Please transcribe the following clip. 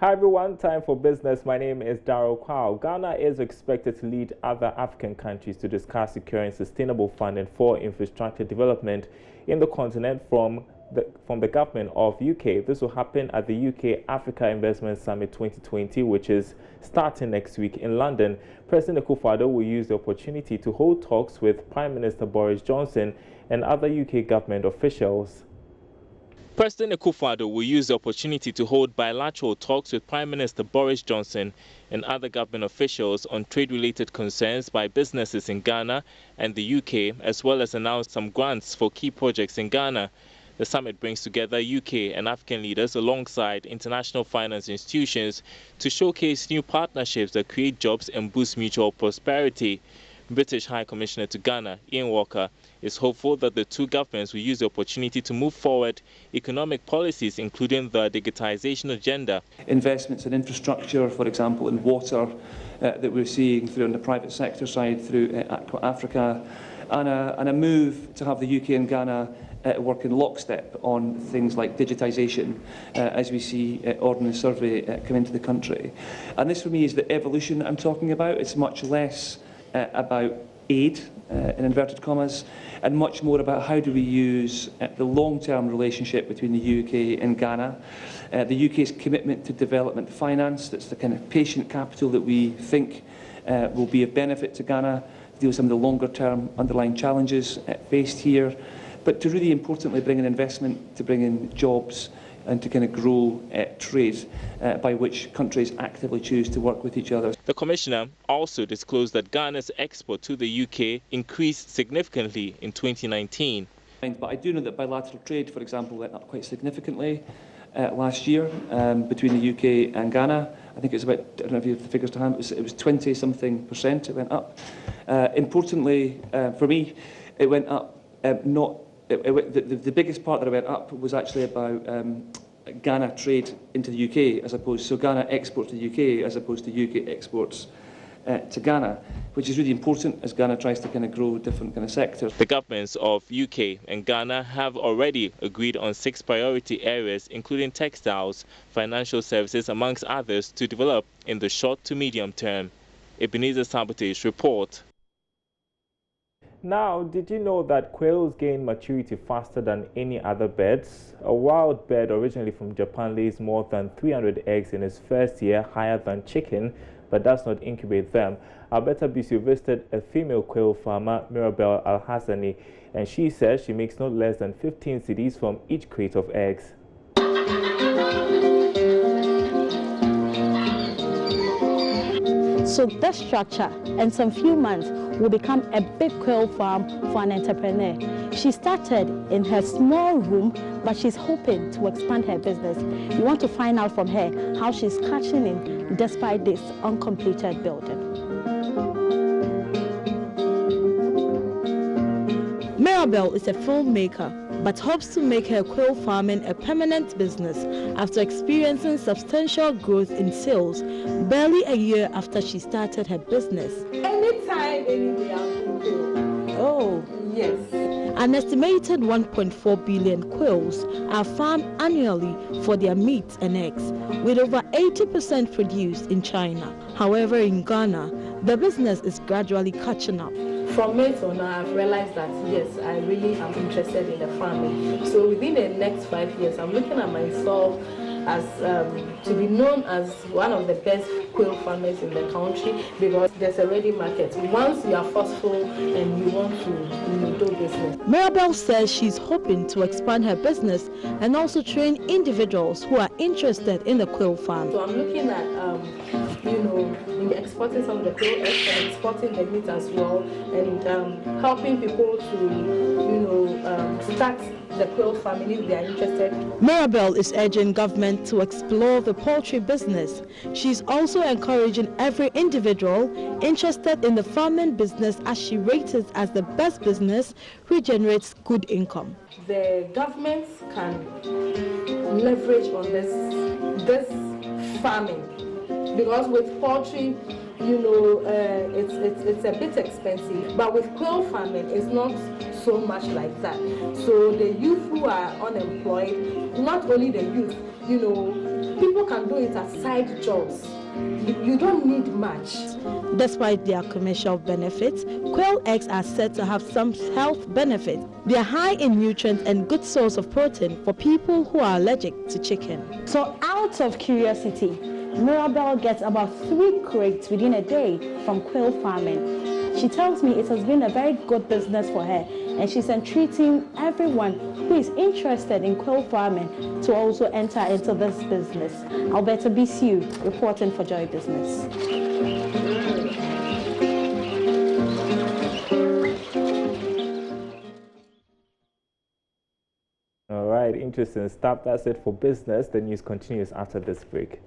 Hi everyone, time for business. My name is Darrell Kwao. Ghana is expected to lead other African countries to discuss securing sustainable funding for infrastructure development in the continent from the government of UK. This will happen at the UK Africa Investment Summit 2020, which is starting next week in London. President Akufo-Addo will use the opportunity to hold talks with Prime Minister Boris Johnson and other UK government officials. President Akufo-Addo will use the opportunity to hold bilateral talks with Prime Minister Boris Johnson and other government officials on trade-related concerns by businesses in Ghana and the UK, as well as announce some grants for key projects in Ghana. The summit brings together UK and African leaders alongside international finance institutions to showcase new partnerships that create jobs and boost mutual prosperity. British High Commissioner to Ghana, Ian Walker, is hopeful that the two governments will use the opportunity to move forward economic policies, including the digitization agenda. Investments in infrastructure, for example, in water, that we're seeing through on the private sector side through Africa, and a move to have the UK and Ghana work in lockstep on things like digitisation as we see Ordnance Survey come into the country. And this for me is the evolution I'm talking about. It's much less about aid, in inverted commas, and much more about how do we use the long-term relationship between the UK and Ghana, the UK's commitment to development finance, that's the kind of patient capital that we think will be of benefit to Ghana, to deal with some of the longer-term underlying challenges faced here, but to really importantly bring in investment, to bring in jobs, and to kind of grow trade by which countries actively choose to work with each other. The Commissioner also disclosed that Ghana's export to the UK increased significantly in 2019. But I do know that bilateral trade, for example, went up quite significantly last year between the UK and Ghana. I think it's about, I don't know if you have the figures to hand, it was 20-something% it went up. Importantly, for me, it went up the biggest part that it went up was actually about Ghana trade into the UK, as opposed so Ghana exports to the UK as opposed to UK exports to Ghana, which is really important as Ghana tries to kind of grow different kind of sectors. The governments of UK and Ghana have already agreed on 6 priority areas, including textiles, financial services, amongst others, to develop in the short to medium term. Ebenezer Sabotage report. Now, did you know that quails gain maturity faster than any other birds? A wild bird originally from Japan lays more than 300 eggs in its first year, higher than chicken, but does not incubate them. Alberta Bisu visited a female quail farmer, Mirabel Al-Hassani, and she says she makes no less than 15 cedis from each crate of eggs. So this structure, in some few months, will become a big quail farm for an entrepreneur. She started in her small room, but she's hoping to expand her business. You want to find out from her how she's catching in despite this uncompleted building. Mirabel is a filmmaker, but hopes to make her quail farming a permanent business after experiencing substantial growth in sales barely a year after she started her business. Anytime, anywhere, I'm quail. Oh, yes. An estimated 1.4 billion quails are farmed annually for their meat and eggs, with over 80% produced in China. However, in Ghana, the business is gradually catching up. From May till now, I've realized that, yes, I really am interested in the farming. So within the next 5 years, I'm looking at myself as to be known as one of the best quail farmers in the country, because there's a ready market. Once you are forceful and you want to do business. Mirabel says she's hoping to expand her business and also train individuals who are interested in the quail farm. So I'm looking at exporting some of the quail eggs and exporting the meat as well, and helping people to start the quail family if they are interested. Mirabel is urging government to explore the poultry business. She's also encouraging every individual interested in the farming business, as she rates it as the best business which generates good income. The government can leverage on this farming, because with poultry, it's a bit expensive, but with quail farming, it's not so much like that. So the youth who are unemployed, not only the youth, people can do it as side jobs. You don't need much. Despite their commercial benefits, quail eggs are said to have some health benefits. They are high in nutrients and good source of protein for people who are allergic to chicken. So out of curiosity, Mirabelle gets about 3 crates within a day from quail farming. She tells me it has been a very good business for her, and she's entreating everyone who is interested in quail farming to also enter into this business. Alberta BCU reporting for Joy Business. All right, interesting stuff. That's it for business. The news continues after this break.